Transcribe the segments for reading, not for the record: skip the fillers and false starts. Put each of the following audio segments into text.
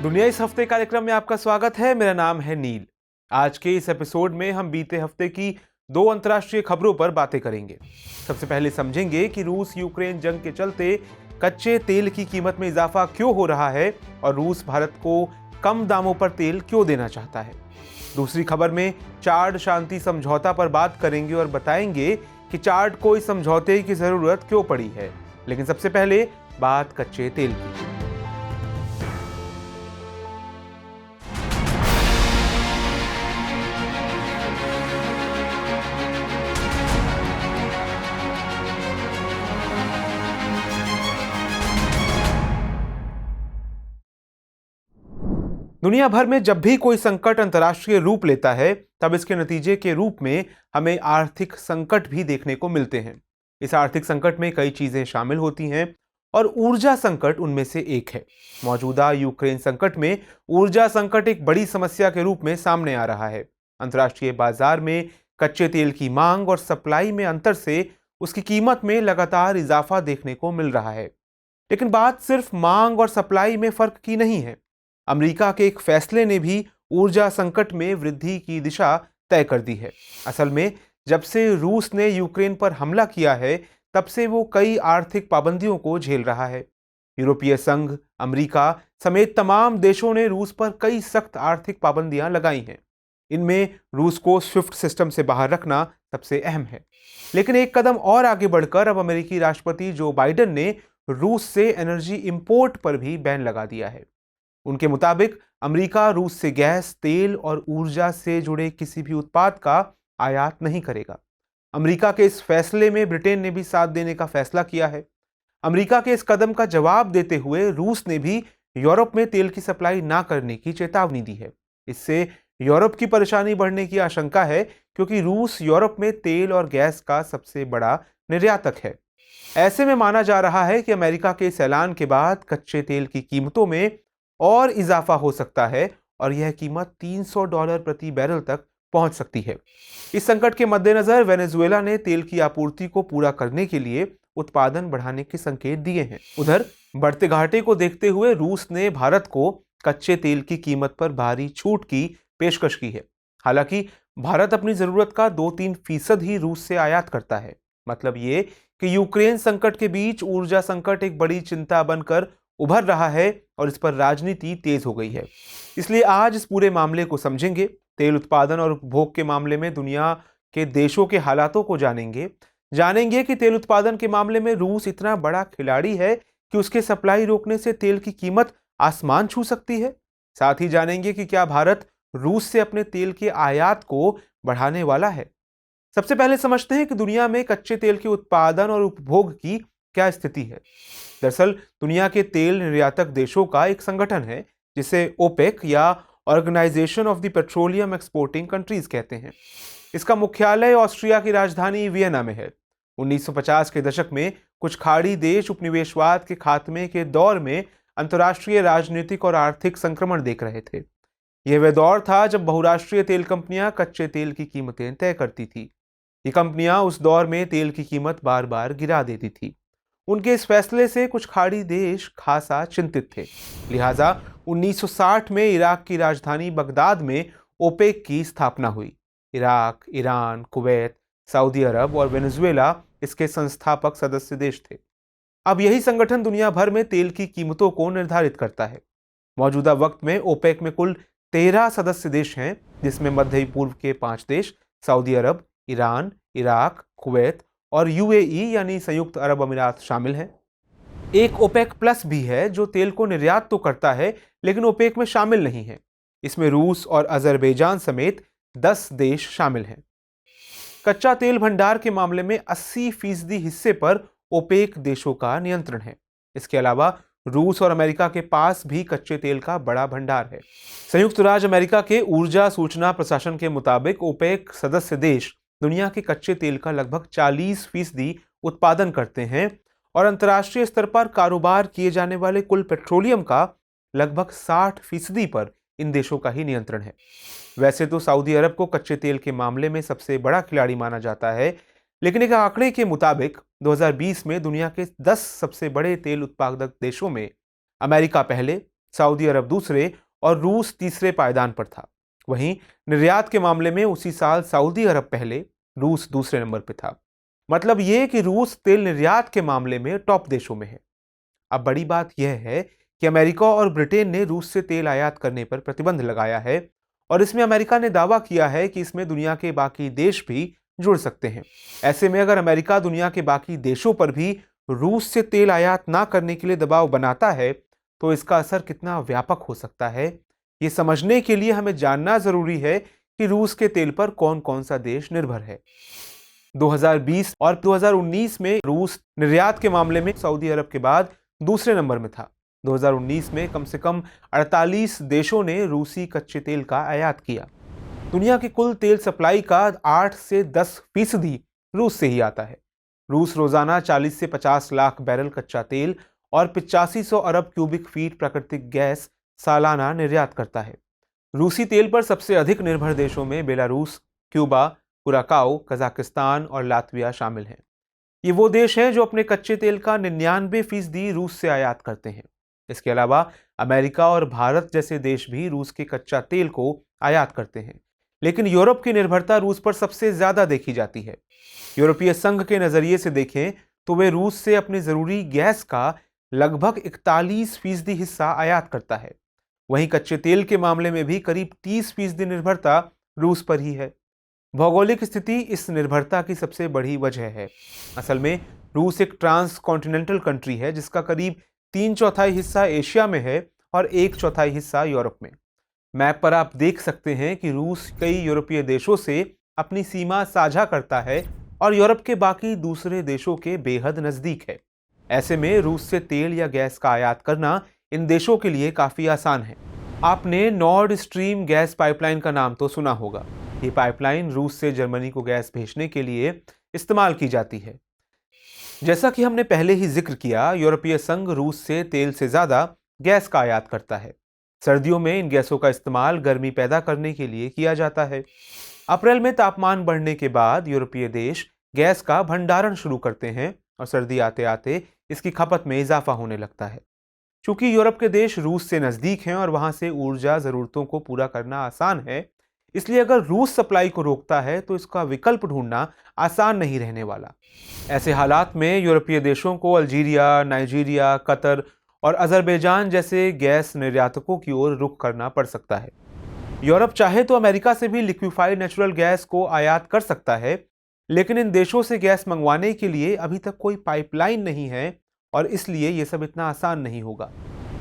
दुनिया इस हफ्ते कार्यक्रम में आपका स्वागत है। मेरा नाम है नील। आज के इस एपिसोड में हम बीते हफ्ते की दो अंतर्राष्ट्रीय खबरों पर बातें करेंगे। सबसे पहले समझेंगे कि रूस यूक्रेन जंग के चलते कच्चे तेल की कीमत में इजाफा क्यों हो रहा है और रूस भारत को कम दामों पर तेल क्यों देना चाहता है। दूसरी खबर में चाड शांति समझौता पर बात करेंगे और बताएंगे कि चाड को इस समझौते की जरूरत क्यों पड़ी है। लेकिन सबसे पहले बात कच्चे तेल की। दुनिया भर में जब भी कोई संकट अंतर्राष्ट्रीय रूप लेता है, तब इसके नतीजे के रूप में हमें आर्थिक संकट भी देखने को मिलते हैं। इस आर्थिक संकट में कई चीजें शामिल होती हैं और ऊर्जा संकट उनमें से एक है। मौजूदा यूक्रेन संकट में ऊर्जा संकट एक बड़ी समस्या के रूप में सामने आ रहा है। अंतर्राष्ट्रीय बाजार में कच्चे तेल की मांग और सप्लाई में अंतर से उसकी कीमत में लगातार इजाफा देखने को मिल रहा है। लेकिन बात सिर्फ मांग और सप्लाई में फर्क की नहीं है। अमेरिका के एक फैसले ने भी ऊर्जा संकट में वृद्धि की दिशा तय कर दी है। असल में जब से रूस ने यूक्रेन पर हमला किया है, तब से वो कई आर्थिक पाबंदियों को झेल रहा है। यूरोपीय संघ, अमेरिका समेत तमाम देशों ने रूस पर कई सख्त आर्थिक पाबंदियां लगाई हैं। इनमें रूस को स्विफ्ट सिस्टम से बाहर रखना सबसे अहम है। लेकिन एक कदम और आगे बढ़कर अब अमेरिकी राष्ट्रपति जो बाइडेन ने रूस से एनर्जी इंपोर्ट पर भी बैन लगा दिया है। उनके मुताबिक अमेरिका रूस से गैस, तेल और ऊर्जा से जुड़े किसी भी उत्पाद का आयात नहीं करेगा। अमेरिका के इस फैसले में ब्रिटेन ने भी साथ देने का फैसला किया है। अमेरिका के इस कदम का जवाब देते हुए रूस ने भी यूरोप में तेल की सप्लाई ना करने की चेतावनी दी है। इससे यूरोप की परेशानी बढ़ने की आशंका है, क्योंकि रूस यूरोप में तेल और गैस का सबसे बड़ा निर्यातक है। ऐसे में माना जा रहा है कि अमेरिका के इस ऐलान के बाद कच्चे तेल की कीमतों में और इजाफा हो सकता है और यह कीमत $300 प्रति बैरल तक पहुंच सकती है। इस संकट के मद्देनजर वेनेजुएला ने तेल की आपूर्ति को पूरा करने के लिए उत्पादन बढ़ाने के संकेत दिए हैं। उधर बढ़ते घाटे को देखते हुए रूस ने भारत को कच्चे तेल की कीमत पर भारी छूट की पेशकश की है। हालांकि भारत अपनी जरूरत का 2-3% ही रूस से आयात करता है। मतलब ये कि यूक्रेन संकट के बीच ऊर्जा संकट एक बड़ी चिंता बनकर उभर रहा है और इस पर राजनीति तेज हो गई है। इसलिए आज इस पूरे मामले को समझेंगे। तेल उत्पादन और उपभोग के मामले में दुनिया के देशों के हालातों को जानेंगे कि तेल उत्पादन के मामले में रूस इतना बड़ा खिलाड़ी है कि उसके सप्लाई रोकने से तेल की कीमत आसमान छू सकती है। साथ ही जानेंगे कि क्या भारत रूस से अपने तेल के आयात को बढ़ाने वाला है। सबसे पहले समझते हैं कि दुनिया में कच्चे तेल के उत्पादन और उपभोग की क्या स्थिति है। दरअसल दुनिया के तेल निर्यातक देशों का एक संगठन है जिसे ओपेक या organization of the petroleum exporting countries कहते हैं। इसका मुख्यालय ऑस्ट्रिया की राजधानी वियना में है। 1950 के दशक में कुछ खाड़ी देश उपनिवेशवाद के खात्मे के दौर में अंतर्राष्ट्रीय राजनीतिक और आर्थिक संक्रमण देख रहे थे। यह वह दौर था जब बहुराष्ट्रीय तेल कंपनियां कच्चे तेल की कीमतें तय करती थी। ये कंपनियां उस दौर में तेल की कीमत बार बार गिरा देती थी। उनके इस फैसले से कुछ खाड़ी देश खासा चिंतित थे। लिहाजा 1960 में इराक की राजधानी बगदाद में ओपेक की स्थापना हुई। इराक, ईरान, कुवैत, सऊदी अरब और वेनेजुएला इसके संस्थापक सदस्य देश थे। अब यही संगठन दुनिया भर में तेल की कीमतों को निर्धारित करता है। मौजूदा वक्त में ओपेक में कुल 13 सदस्य देश हैं, जिसमें मध्य पूर्व के 5 देश सऊदी अरब, ईरान, इराक, कुवैत और यूएई यानी संयुक्त अरब अमीरात शामिल हैं। एक ओपेक प्लस भी है जो तेल को निर्यात तो करता है, लेकिन ओपेक में शामिल नहीं है। इसमें रूस और अजरबैजान समेत 10 देश शामिल हैं। कच्चा तेल भंडार के मामले में 80% हिस्से पर ओपेक देशों का नियंत्रण है। इसके अलावा रूस और अमेरिका के पास भी कच्चे तेल का बड़ा भंडार है। संयुक्त राज्य अमेरिका के ऊर्जा सूचना प्रशासन के मुताबिक ओपेक सदस्य देश दुनिया के कच्चे तेल का लगभग 40% उत्पादन करते हैं और अंतर्राष्ट्रीय स्तर पर कारोबार किए जाने वाले कुल पेट्रोलियम का लगभग 60% पर इन देशों का ही नियंत्रण है। वैसे तो सऊदी अरब को कच्चे तेल के मामले में सबसे बड़ा खिलाड़ी माना जाता है, लेकिन एक आंकड़े के मुताबिक 2020 में दुनिया के 10 सबसे बड़े तेल उत्पादक देशों में अमेरिका पहले, सऊदी अरब दूसरे और रूस तीसरे पायदान पर था। वहीं निर्यात के मामले में उसी साल सऊदी अरब पहले, रूस दूसरे नंबर पर था। मतलब ये कि रूस तेल निर्यात के मामले में टॉप देशों में है। अब बड़ी बात यह है कि अमेरिका और ब्रिटेन ने रूस से तेल आयात करने पर प्रतिबंध लगाया है और इसमें अमेरिका ने दावा किया है कि इसमें दुनिया के बाकी देश भी जुड़ सकते हैं। ऐसे में अगर अमेरिका दुनिया के बाकी देशों पर भी रूस से तेल आयात ना करने के लिए दबाव बनाता है तो इसका असर कितना व्यापक हो सकता है, ये समझने के लिए हमें जानना जरूरी है कि रूस के तेल पर कौन कौन सा देश निर्भर है। 2020 और 2019 में रूस निर्यात के मामले में सऊदी अरब के बाद दूसरे नंबर में था। 2019 में कम से कम 48 देशों ने रूसी कच्चे तेल का आयात किया। दुनिया की कुल तेल सप्लाई का 8 से 10% रूस से ही आता है। रूस रोजाना 40 से 50 लाख बैरल कच्चा तेल और 8500 अरब क्यूबिक फीट प्राकृतिक गैस सालाना निर्यात करता है। रूसी तेल पर सबसे अधिक निर्भर देशों में बेलारूस, क्यूबा, कुराकाओ, कजाकिस्तान और लातविया शामिल हैं। ये वो देश हैं जो अपने कच्चे तेल का 99% रूस से आयात करते हैं। इसके अलावा अमेरिका और भारत जैसे देश भी रूस के कच्चा तेल को आयात करते हैं, लेकिन यूरोप की निर्भरता रूस पर सबसे ज्यादा देखी जाती है। यूरोपीय संघ के नजरिए से देखें तो वे रूस से अपनी जरूरी गैस का लगभग 41% हिस्सा आयात करता है। वहीं कच्चे तेल के मामले में भी करीब 30% निर्भरता रूस पर ही है। भौगोलिक स्थिति इस निर्भरता की सबसे बड़ी वजह है। असल में रूस एक ट्रांस कॉन्टिनेंटल कंट्री है जिसका करीब 3/4 हिस्सा एशिया में है और 1/4 हिस्सा यूरोप में। मैप पर आप देख सकते हैं कि रूस कई यूरोपीय देशों से अपनी सीमा साझा करता है और यूरोप के बाकी दूसरे देशों के बेहद नजदीक है। ऐसे में रूस से तेल या गैस का आयात करना इन देशों के लिए काफी आसान है। आपने नॉर्ड स्ट्रीम गैस पाइपलाइन का नाम तो सुना होगा। ये पाइपलाइन रूस से जर्मनी को गैस भेजने के लिए इस्तेमाल की जाती है। जैसा कि हमने पहले ही जिक्र किया, यूरोपीय संघ रूस से तेल से ज्यादा गैस का आयात करता है। सर्दियों में इन गैसों का इस्तेमाल गर्मी पैदा करने के लिए किया जाता है। अप्रैल में तापमान बढ़ने के बाद यूरोपीय देश गैस का भंडारण शुरू करते हैं और सर्दी आते आते इसकी खपत में इजाफा होने लगता है। चूंकि यूरोप के देश रूस से नजदीक हैं और वहां से ऊर्जा जरूरतों को पूरा करना आसान है, इसलिए अगर रूस सप्लाई को रोकता है तो इसका विकल्प ढूंढना आसान नहीं रहने वाला। ऐसे हालात में यूरोपीय देशों को अल्जीरिया, नाइजीरिया, कतर और अजरबैजान जैसे गैस निर्यातकों की ओर रुख करना पड़ सकता है। यूरोप चाहे तो अमेरिका से भी लिक्विफाइड नेचुरल गैस को आयात कर सकता है, लेकिन इन देशों से गैस मंगवाने के लिए अभी तक कोई पाइपलाइन नहीं है और इसलिए यह सब इतना आसान नहीं होगा।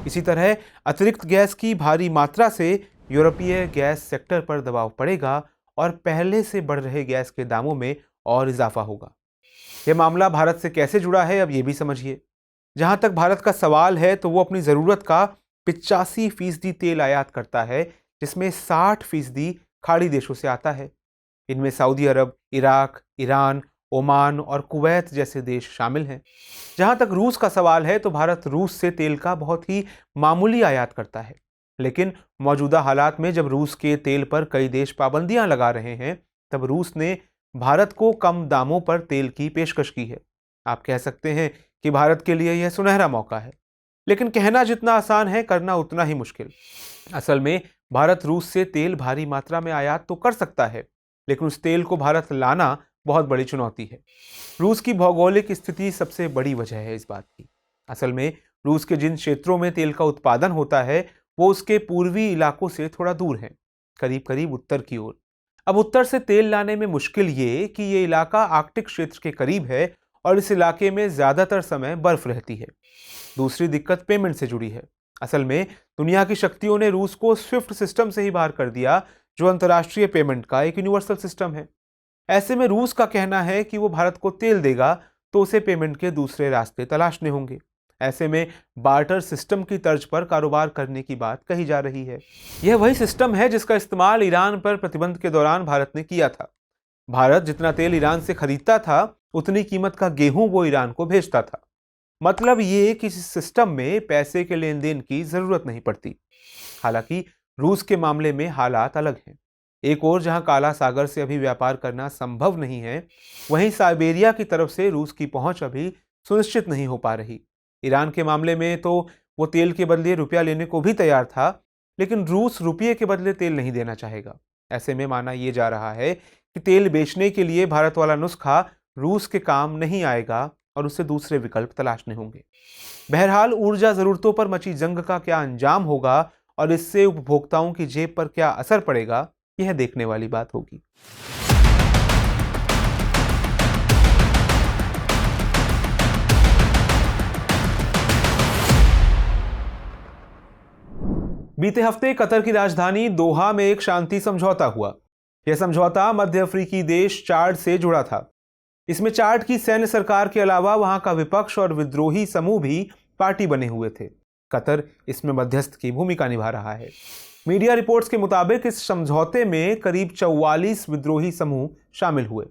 इसी तरह अतिरिक्त गैस की भारी मात्रा से यूरोपीय गैस सेक्टर पर दबाव पड़ेगा और पहले से बढ़ रहे गैस के दामों में और इजाफा होगा। यह मामला भारत से कैसे जुड़ा है, अब ये भी समझिए। जहां तक भारत का सवाल है तो वो अपनी जरूरत का 85% तेल आयात करता है, जिसमें 60% खाड़ी देशों से आता है। इनमें सऊदी अरब, इराक, ईरान, ओमान और कुवैत जैसे देश शामिल हैं। जहां तक रूस का सवाल है तो भारत रूस से तेल का बहुत ही मामूली आयात करता है, लेकिन मौजूदा हालात में जब रूस के तेल पर कई देश पाबंदियां लगा रहे हैं, तब रूस ने भारत को कम दामों पर तेल की पेशकश की है। आप कह सकते हैं कि भारत के लिए यह सुनहरा मौका है, लेकिन कहना जितना आसान है, करना उतना ही मुश्किल। असल में भारत रूस से तेल भारी मात्रा में आयात तो कर सकता है, लेकिन उस तेल को भारत लाना बहुत बड़ी चुनौती है। रूस की भौगोलिक स्थिति सबसे बड़ी वजह है इस बात की। असल में रूस के जिन क्षेत्रों में तेल का उत्पादन होता है वो उसके पूर्वी इलाकों से थोड़ा दूर है, करीब करीब उत्तर की ओर। अब उत्तर से तेल लाने में मुश्किल ये कि ये इलाका आर्कटिक क्षेत्र के करीब है और इस इलाके में ज्यादातर समय बर्फ रहती है। दूसरी दिक्कत पेमेंट से जुड़ी है। असल में दुनिया की शक्तियों ने रूस को स्विफ्ट सिस्टम से ही बाहर कर दिया, जो अंतर्राष्ट्रीय पेमेंट का एक यूनिवर्सल सिस्टम है। ऐसे में रूस का कहना है कि वो भारत को तेल देगा तो उसे पेमेंट के दूसरे रास्ते तलाशने होंगे। ऐसे में बार्टर सिस्टम की तर्ज पर कारोबार करने की बात कही जा रही है। यह वही सिस्टम है जिसका इस्तेमाल ईरान पर प्रतिबंध के दौरान भारत ने किया था। भारत जितना तेल ईरान से खरीदता था, उतनी कीमत का गेहूं वो ईरान को भेजता था। मतलब ये कि इस सिस्टम में पैसे के लेन देन की जरूरत नहीं पड़ती। हालांकि रूस के मामले में हालात अलग हैं। एक और जहां काला सागर से अभी व्यापार करना संभव नहीं है, वहीं साइबेरिया की तरफ से रूस की पहुंच अभी सुनिश्चित नहीं हो पा रही। ईरान के मामले में तो वो तेल के बदले रुपया लेने को भी तैयार था, लेकिन रूस रुपये के बदले तेल नहीं देना चाहेगा। ऐसे में माना यह जा रहा है कि तेल बेचने के लिए भारत वाला नुस्खा रूस के काम नहीं आएगा और उससे दूसरे विकल्प तलाशने होंगे। बहरहाल ऊर्जा जरूरतों पर मची जंग का क्या अंजाम होगा और इससे उपभोक्ताओं की जेब पर क्या असर पड़ेगा, यह देखने वाली बात होगी। बीते हफ्ते कतर की राजधानी दोहा में एक शांति समझौता हुआ। यह समझौता मध्य अफ्रीकी देश चाड से जुड़ा था। इसमें चाड की सैन्य सरकार के अलावा वहां का विपक्ष और विद्रोही समूह भी पार्टी बने हुए थे। कतर इसमें मध्यस्थ की भूमिका निभा रहा है। मीडिया रिपोर्ट्स के मुताबिक इस समझौते में करीब 44 विद्रोही समूह शामिल हुए।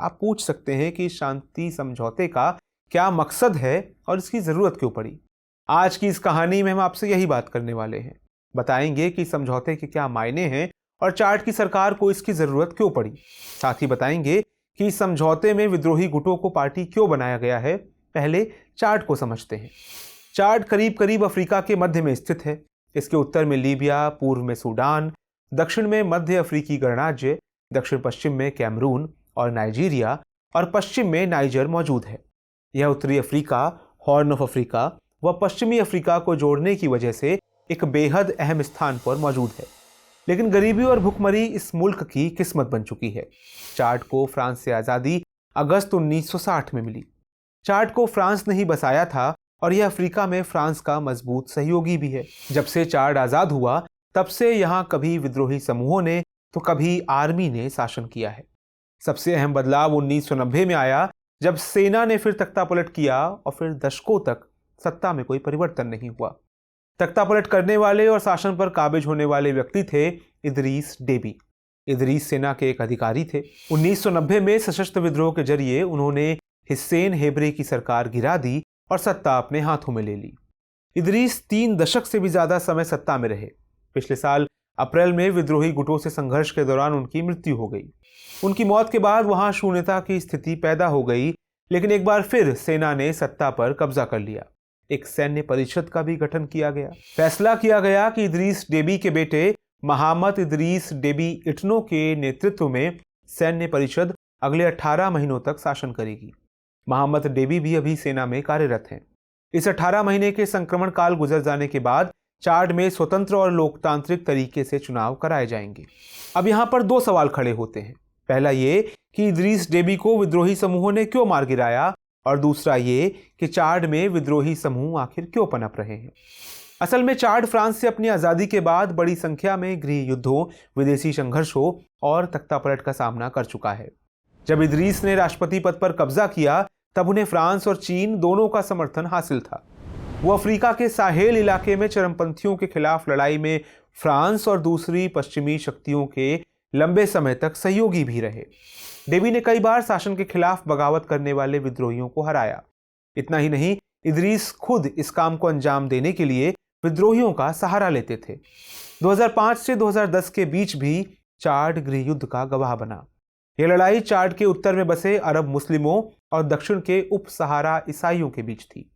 आप पूछ सकते हैं कि शांति समझौते का क्या मकसद है और इसकी जरूरत क्यों पड़ी। आज की इस कहानी में हम आपसे यही बात करने वाले हैं। बताएंगे कि समझौते के क्या मायने हैं और चाड की सरकार को इसकी जरूरत क्यों पड़ी। साथ ही बताएंगे कि इस समझौते में विद्रोही गुटों को पार्टी क्यों बनाया गया है। पहले चाड को समझते हैं। चाड करीब करीब अफ्रीका के मध्य में स्थित है। इसके उत्तर में लीबिया, पूर्व में सूडान, दक्षिण में मध्य अफ्रीकी गणराज्य, दक्षिण पश्चिम में कैमरून और नाइजीरिया और पश्चिम में नाइजर मौजूद है। यह उत्तरी अफ्रीका, हॉर्न ऑफ अफ्रीका व पश्चिमी अफ्रीका को जोड़ने की वजह से एक बेहद अहम स्थान पर मौजूद है। लेकिन गरीबी और भुखमरी इस मुल्क की किस्मत बन चुकी है। चाड को फ्रांस से आज़ादी अगस्त 1960 में मिली। चाड को फ्रांस ने ही बसाया था और यह अफ्रीका में फ्रांस का मजबूत सहयोगी भी है। जब से चाड आज़ाद हुआ तब से यहाँ कभी विद्रोही समूहों ने तो कभी आर्मी ने शासन किया है। सबसे अहम बदलाव 1990 में आया, जब सेना ने फिर तख्तापलट किया और फिर दशकों तक सत्ता में कोई परिवर्तन नहीं हुआ। तख्तापलट करने वाले और शासन पर काबिज होने वाले व्यक्ति थे इदरीस डेबी। इदरीस सेना के एक अधिकारी थे। 1990 में सशस्त्र विद्रोह के जरिए उन्होंने हिस्सेन हेब्रे की सरकार गिरा दी और सत्ता अपने हाथों में ले ली। इदरीस 3 दशक से भी ज्यादा समय सत्ता में रहे। पिछले साल अप्रैल में विद्रोही गुटों से संघर्ष के दौरान उनकी मृत्यु हो गई। उनकी मौत के बाद वहां शून्यता की स्थिति पैदा हो गई, लेकिन एक बार फिर सेना ने सत्ता पर कब्जा कर लिया। एक सैन्य परिषद का भी गठन किया गया। फैसला किया गया कि इदरीस डेबी के बेटे महामत इदरीस डेबी इटनो के नेतृत्व में सैन्य परिषद अगले 18 महीनों तक शासन करेगी। महामत डेबी भी अभी सेना में कार्यरत हैं। इस 18 महीने के संक्रमण काल गुजर जाने के बाद चाड में स्वतंत्र और लोकतांत्रिक तरीके से चुनाव कराए जाएंगे। अब यहाँ पर 2 सवाल खड़े होते हैं। पहला ये कि इदरीस डेबी को विद्रोही समूहों ने क्यों मार गिराया, और दूसरा ये कि चाड में विद्रोही समूह आखिर क्यों पनप रहे हैं। असल में चाड फ्रांस से अपनी आज़ादी के बाद बड़ी संख्या में गृह युद्धों, विदेशी संघर्षों और तख्तापलट का सामना कर चुका है। जब इदरीस ने राष्ट्रपति पद पर कब्जा किया तब उन्हें फ्रांस और चीन दोनों का समर्थन हासिल था। वो अफ्रीका के साहेल इलाके में चरमपंथियों के खिलाफ लड़ाई में फ्रांस और दूसरी पश्चिमी शक्तियों के लंबे समय तक सहयोगी भी रहे। डेबी ने कई बार शासन के खिलाफ बगावत करने वाले विद्रोहियों को हराया। इतना ही नहीं, इदरीस खुद इस काम को अंजाम देने के लिए विद्रोहियों का सहारा लेते थे। 2005 से 2010 के बीच भी चाड गृह युद्ध का गवाह बना। यह लड़ाई चाड के उत्तर में बसे अरब मुस्लिमों और दक्षिण के उप सहारा ईसाइयों के बीच थी।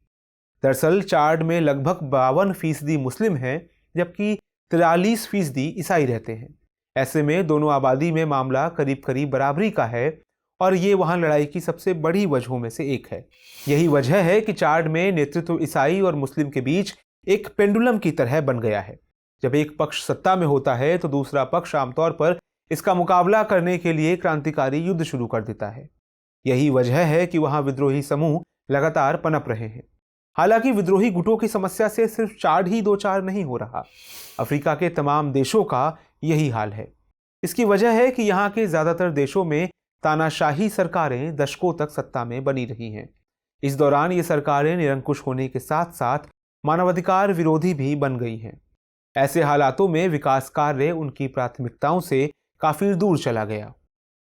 दरअसल चाड में लगभग 52% मुस्लिम हैं, जबकि 43% ईसाई रहते हैं। ऐसे में दोनों आबादी में मामला करीब करीब बराबरी का है और ये वहां लड़ाई की सबसे बड़ी वजहों में से एक है। यही वजह है कि चाड में नेतृत्व ईसाई और मुस्लिम के बीच एक पेंडुलम की तरह बन गया है। जब एक पक्ष सत्ता में होता है तो दूसरा पक्ष आमतौर पर इसका मुकाबला करने के लिए क्रांतिकारी युद्ध शुरू कर देता है। यही वजह है कि वहां विद्रोही समूह लगातार पनप रहे हैं। हालांकि विद्रोही गुटों की समस्या से सिर्फ चाड ही 2-4 नहीं हो रहा। अफ्रीका के तमाम देशों का यही हाल है। इसकी वजह है कि यहाँ के ज्यादातर देशों में तानाशाही सरकारें दशकों तक सत्ता में बनी रही हैं। इस दौरान ये सरकारें निरंकुश होने के साथ साथ मानवाधिकार विरोधी भी बन गई हैं। ऐसे हालातों में विकास कार्य उनकी प्राथमिकताओं से काफी दूर चला गया।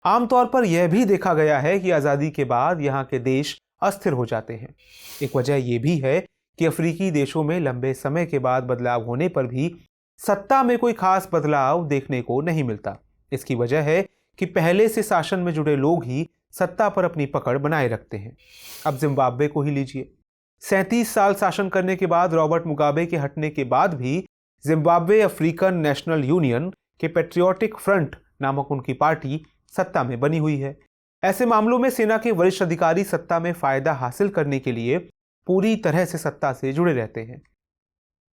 आमतौर पर यह भी देखा गया है कि आज़ादी के बाद यहाँ के देश अस्थिर हो जाते हैं। एक वजह यह भी है कि अफ्रीकी देशों में लंबे समय के बाद बदलाव होने पर भी सत्ता में कोई खास बदलाव देखने को नहीं मिलता। इसकी वजह है कि पहले से शासन में जुड़े लोग ही सत्ता पर अपनी पकड़ बनाए रखते हैं। अब जिम्बाब्वे को ही लीजिए। 37 साल शासन करने के बाद रॉबर्ट मुगाबे के हटने के बाद भी जिम्बाब्वे अफ्रीकन नेशनल यूनियन के पैट्रियोटिक फ्रंट नामक उनकी पार्टी सत्ता में बनी हुई है। ऐसे मामलों में सेना के वरिष्ठ अधिकारी सत्ता में फायदा हासिल करने के लिए पूरी तरह से सत्ता से जुड़े रहते हैं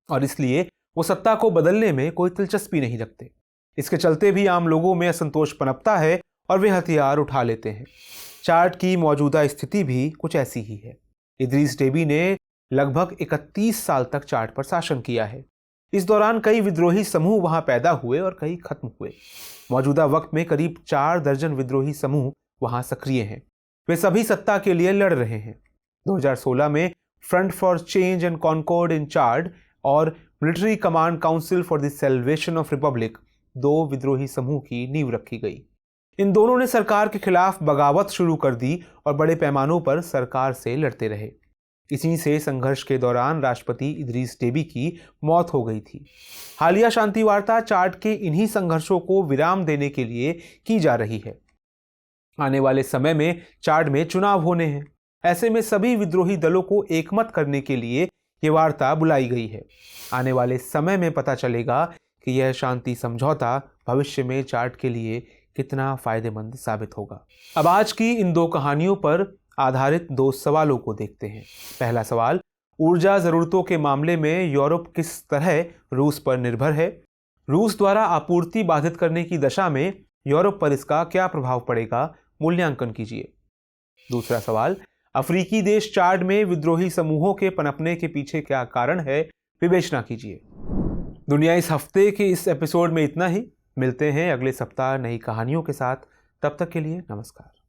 और इसलिए वो सत्ता को बदलने में कोई दिलचस्पी नहीं रखते। इसके चलते भी आम लोगों में असंतोष पनपता है और वे हथियार उठा लेते हैं। चाड की मौजूदा स्थिति भी कुछ ऐसी ही है। इदरीस डेबी ने लगभग 31 साल तक चाड पर शासन किया है। इस दौरान कई विद्रोही समूह वहां पैदा हुए और कई खत्म हुए। मौजूदा वक्त में करीब 4 दर्जन विद्रोही समूह वहां सक्रिय हैं। वे सभी सत्ता के लिए लड़ रहे हैं। 2016 में Front for Change and Concord in Chad और Military Command Council for the Salvation of Republic 2 विद्रोही समूह की नींव रखी गई। इन दोनों ने सरकार के खिलाफ बगावत शुरू कर दी और बड़े पैमानों पर सरकार से लड़ते रहे। इसी से संघर्ष के दौरान राष्ट्रपति इदरीस डेबी की मौत हो गई थी। हालिया शांति वार्ता चाड के इन्हीं संघर्षों को विराम देने के लिए की जा रही है। आने वाले समय में चाड में चुनाव होने हैं। ऐसे में सभी विद्रोही दलों को एकमत करने के लिए ये वार्ता बुलाई गई है। आने वाले समय में पता चलेगा कि यह शांति समझौता भविष्य में चाड के लिए कितना फायदेमंद साबित होगा। अब आज की इन 2 कहानियों पर आधारित 2 सवालों को देखते हैं। पहला सवाल, ऊर्जा जरूरतों के मामले में यूरोप किस तरह रूस पर निर्भर है? रूस द्वारा आपूर्ति बाधित करने की दशा में यूरोप पर इसका क्या प्रभाव पड़ेगा? मूल्यांकन कीजिए। दूसरा सवाल, अफ्रीकी देश चाड में विद्रोही समूहों के पनपने के पीछे क्या कारण है? विवेचना कीजिए। दुनिया इस हफ्ते के इस एपिसोड में इतना ही। मिलते हैं अगले सप्ताह नई कहानियों के साथ। तब तक के लिए नमस्कार।